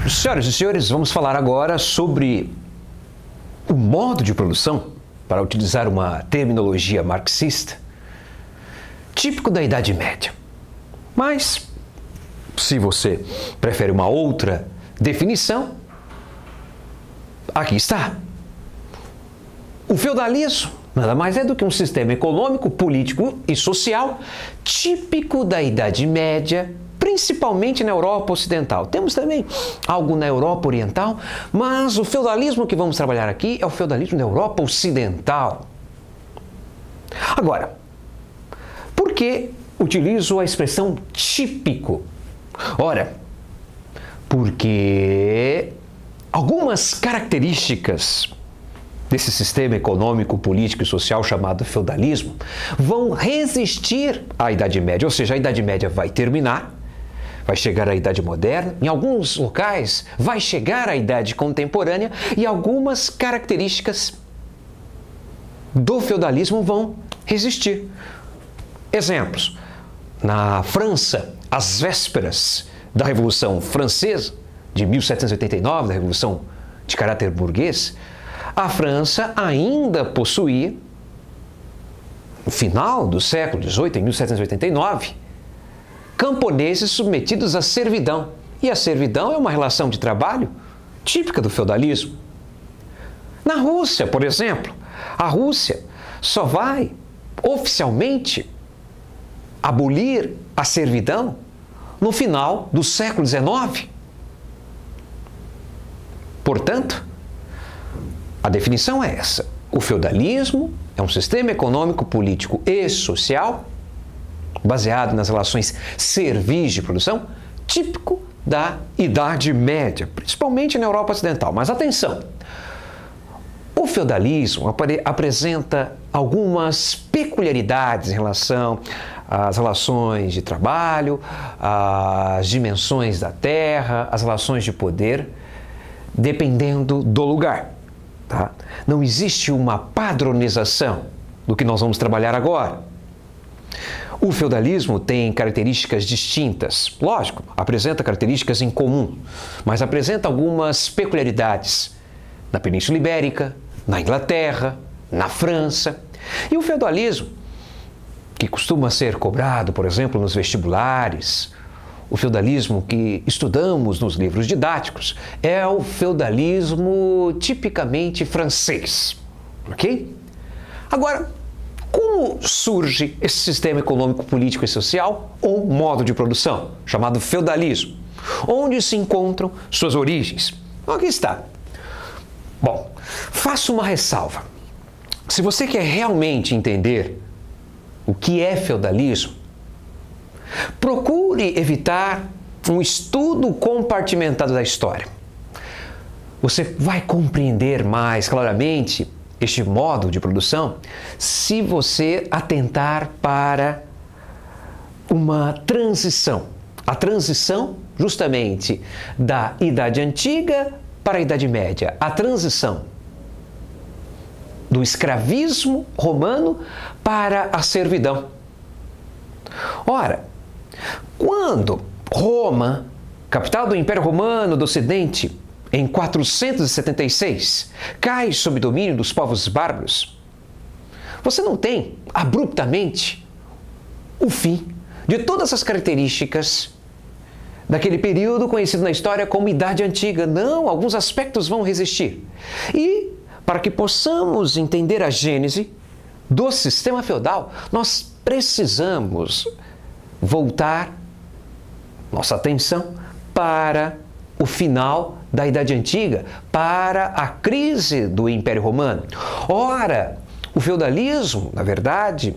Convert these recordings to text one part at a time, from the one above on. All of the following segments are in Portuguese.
Senhoras e senhores, vamos falar agora sobre o modo de produção, para utilizar uma terminologia marxista, típico da Idade Média. Mas, se você prefere uma outra definição, aqui está. O feudalismo nada mais é do que um sistema econômico, político e social típico da Idade Média, principalmente na Europa Ocidental. Temos também algo na Europa Oriental, mas o feudalismo que vamos trabalhar aqui é o feudalismo da Europa Ocidental. Agora, por que utilizo a expressão típico? Ora, porque algumas características desse sistema econômico, político e social chamado feudalismo vão resistir à Idade Média, ou seja, a Idade Média vai terminar, vai chegar à Idade Moderna, em alguns locais vai chegar à Idade Contemporânea e algumas características do feudalismo vão resistir. Exemplos: na França, às vésperas da Revolução Francesa, de 1789, da Revolução de caráter burguês, a França ainda possuía, no final do século XVIII, em 1789, camponeses submetidos à servidão. E a servidão é uma relação de trabalho típica do feudalismo. Na Rússia, por exemplo, a Rússia só vai oficialmente abolir a servidão no final do século XIX. Portanto, a definição é essa. O feudalismo é um sistema econômico, político e social baseado nas relações servis de produção, típico da Idade Média, principalmente na Europa Ocidental. Mas atenção! O feudalismo apresenta algumas peculiaridades em relação às relações de trabalho, às dimensões da terra, às relações de poder, dependendo do lugar. Tá? Não existe uma padronização do que nós vamos trabalhar agora. O feudalismo tem características distintas. Lógico, apresenta características em comum, mas apresenta algumas peculiaridades na Península Ibérica, na Inglaterra, na França. E o feudalismo, que costuma ser cobrado, por exemplo, nos vestibulares, o feudalismo que estudamos nos livros didáticos, é o feudalismo tipicamente francês. Ok? Agora, como surge esse sistema econômico, político e social, ou modo de produção, chamado feudalismo? Onde se encontram suas origens? Aqui está. Bom, faço uma ressalva. Se você quer realmente entender o que é feudalismo, procure evitar um estudo compartimentado da história. Você vai compreender mais claramente este modo de produção se você atentar para uma transição. A transição, justamente, da Idade Antiga para a Idade Média. A transição do escravismo romano para a servidão. Ora, quando Roma, capital do Império Romano do Ocidente, em 476, cai sob domínio dos povos bárbaros, você não tem, abruptamente, o fim de todas as características daquele período conhecido na história como Idade Antiga. Não, alguns aspectos vão resistir. E, para que possamos entender a gênese do sistema feudal, nós precisamos voltar nossa atenção para o final da Idade Antiga, para a crise do Império Romano. Ora, o feudalismo, na verdade,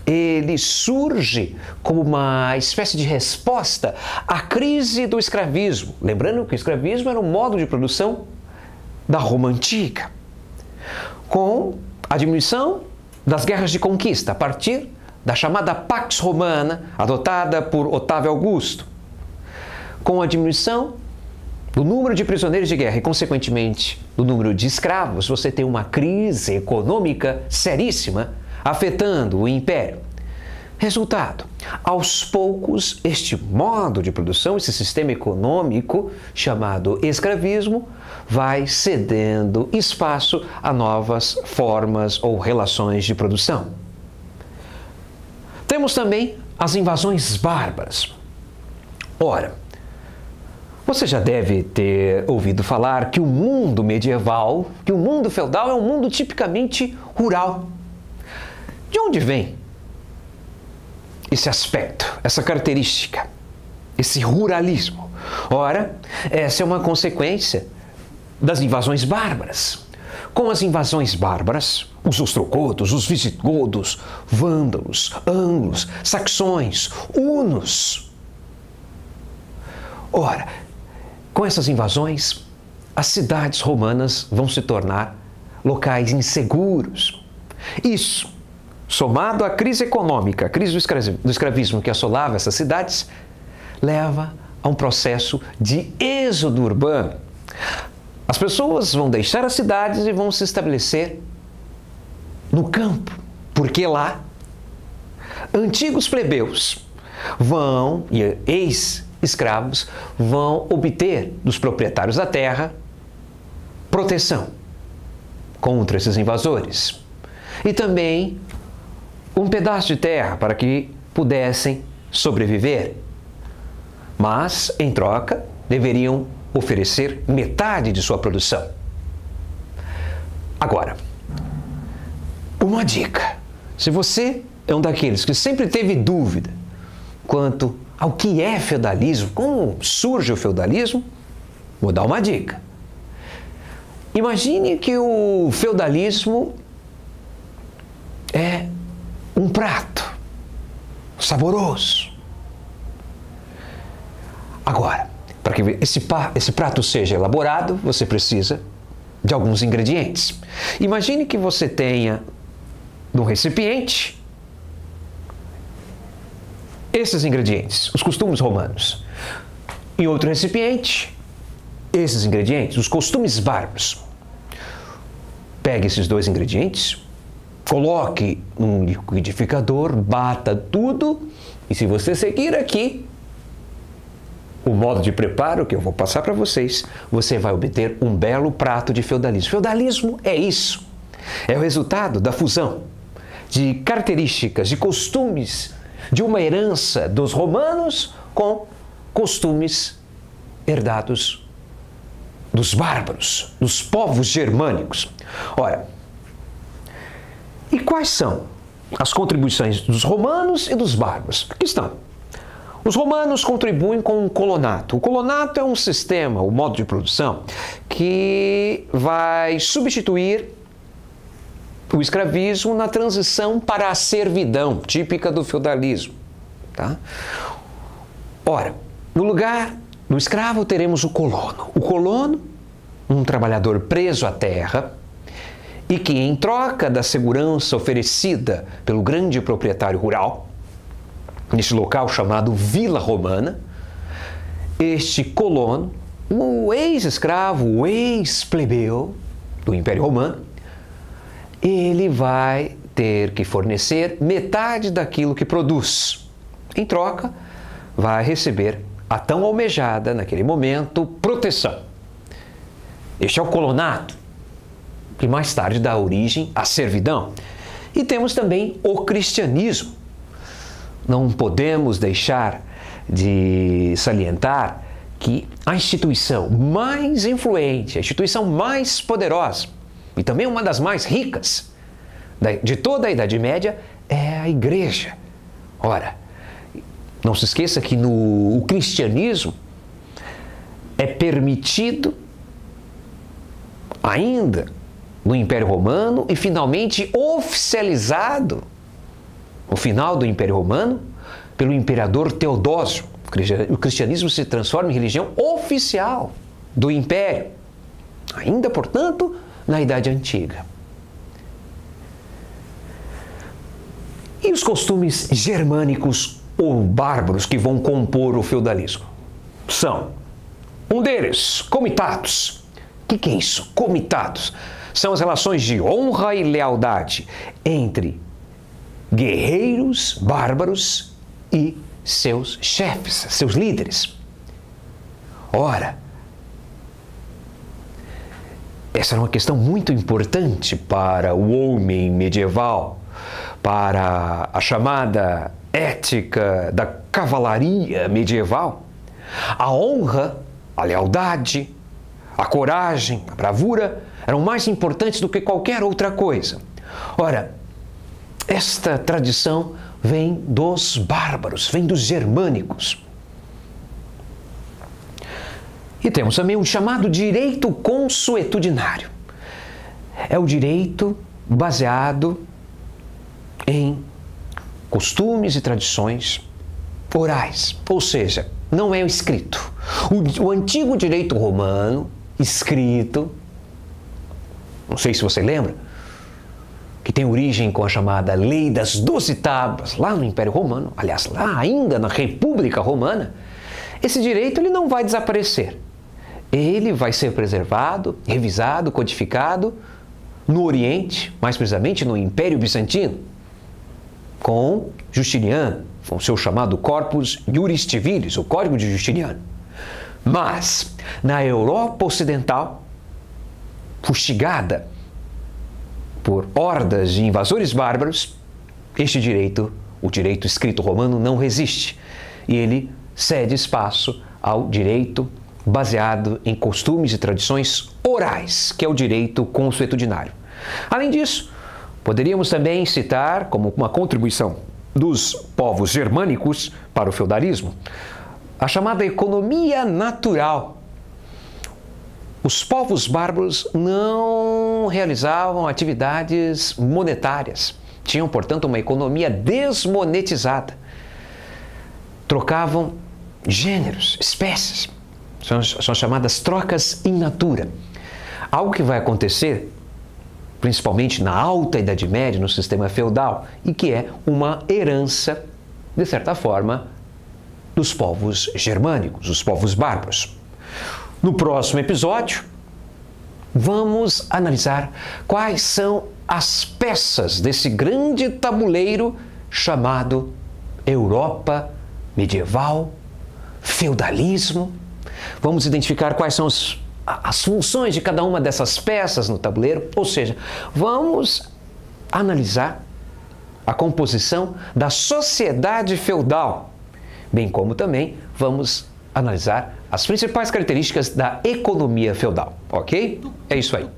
ele surge como uma espécie de resposta à crise do escravismo. Lembrando que o escravismo era um modo de produção da Roma Antiga, com a diminuição das guerras de conquista, a partir da chamada Pax Romana, adotada por Otávio Augusto. Com a diminuição do número de prisioneiros de guerra e, consequentemente, do número de escravos, você tem uma crise econômica seríssima afetando o Império. Resultado: aos poucos, este modo de produção, esse sistema econômico chamado escravismo, vai cedendo espaço a novas formas ou relações de produção. Temos também as invasões bárbaras. Ora, você já deve ter ouvido falar que o mundo medieval, que o mundo feudal é um mundo tipicamente rural. De onde vem esse aspecto, essa característica, esse ruralismo? Ora, essa é uma consequência das invasões bárbaras. Com as invasões bárbaras, os ostrogodos, os visigodos, vândalos, anglos, saxões, hunos. Ora, com essas invasões, as cidades romanas vão se tornar locais inseguros. Isso, somado à crise econômica, a crise do escravismo que assolava essas cidades, leva a um processo de êxodo urbano. As pessoas vão deixar as cidades e vão se estabelecer no campo, porque lá antigos plebeus vão, e ex-escravos, vão obter dos proprietários da terra proteção contra esses invasores e também um pedaço de terra para que pudessem sobreviver. Mas, em troca, deveriam oferecer metade de sua produção. Agora, uma dica: se você é um daqueles que sempre teve dúvida quanto ao que é feudalismo, como surge o feudalismo, vou dar uma dica. Imagine que o feudalismo é um prato saboroso. Agora, para que esse prato seja elaborado, você precisa de alguns ingredientes. Imagine que você tenha no recipiente esses ingredientes, os costumes romanos. Em outro recipiente, esses ingredientes, os costumes bárbaros. Pegue esses dois ingredientes, coloque num liquidificador, bata tudo, e se você seguir aqui o modo de preparo que eu vou passar para vocês, você vai obter um belo prato de feudalismo. Feudalismo é isso. É o resultado da fusão de características, de costumes, de uma herança dos romanos com costumes herdados dos bárbaros, dos povos germânicos. Ora, e quais são as contribuições dos romanos e dos bárbaros? Aqui estão. Os romanos contribuem com o colonato. O colonato é um sistema, o modo de produção, que vai substituir o escravismo na transição para a servidão, típica do feudalismo. Tá? Ora, no lugar do escravo teremos o colono. O colono, um trabalhador preso à terra, e que, em troca da segurança oferecida pelo grande proprietário rural, neste local chamado Vila Romana, este colono, o ex-escravo, o ex-plebeu do Império Romano, ele vai ter que fornecer metade daquilo que produz. Em troca, vai receber a tão almejada, naquele momento, proteção. Este é o colonato, que mais tarde dá origem à servidão. E temos também o cristianismo. Não podemos deixar de salientar que a instituição mais influente, a instituição mais poderosa e também uma das mais ricas de toda a Idade Média é a Igreja. Ora, não se esqueça que no cristianismo é permitido ainda no Império Romano e finalmente oficializado no final do Império Romano pelo imperador Teodósio. O cristianismo se transforma em religião oficial do Império, ainda, portanto, na Idade Antiga. E os costumes germânicos ou bárbaros que vão compor o feudalismo? São, um deles, comitados. O que é isso? Comitados. São as relações de honra e lealdade entre guerreiros bárbaros e seus chefes, seus líderes. Ora, essa era uma questão muito importante para o homem medieval, para a chamada ética da cavalaria medieval. A honra, a lealdade, a coragem, a bravura eram mais importantes do que qualquer outra coisa. Ora, esta tradição vem dos bárbaros, vem dos germânicos. E temos também o chamado direito consuetudinário. É o direito baseado em costumes e tradições orais, ou seja, não é o escrito. O antigo direito romano, escrito, não sei se você lembra, que tem origem com a chamada Lei das 12 Tábuas, lá no Império Romano, aliás, lá ainda na República Romana, esse direito ele não vai desaparecer. Ele vai ser preservado, revisado, codificado no Oriente, mais precisamente no Império Bizantino, com Justiniano, com o seu chamado Corpus Iuris Civilis, o Código de Justiniano. Mas, na Europa Ocidental, fustigada por hordas de invasores bárbaros, este direito, o direito escrito romano, não resiste. E ele cede espaço ao direito baseado em costumes e tradições orais, que é o direito consuetudinário. Além disso, poderíamos também citar, como uma contribuição dos povos germânicos para o feudalismo, a chamada economia natural. Os povos bárbaros não realizavam atividades monetárias, tinham, portanto, uma economia desmonetizada. Trocavam gêneros, espécies, são chamadas trocas in natura. Algo que vai acontecer principalmente na Alta Idade Média, no sistema feudal, e que é uma herança, de certa forma, dos povos germânicos, dos povos bárbaros. No próximo episódio, vamos analisar quais são as peças desse grande tabuleiro chamado Europa medieval, feudalismo. Vamos identificar quais são as funções de cada uma dessas peças no tabuleiro, ou seja, vamos analisar a composição da sociedade feudal, bem como também vamos analisar as principais características da economia feudal, ok? É isso aí.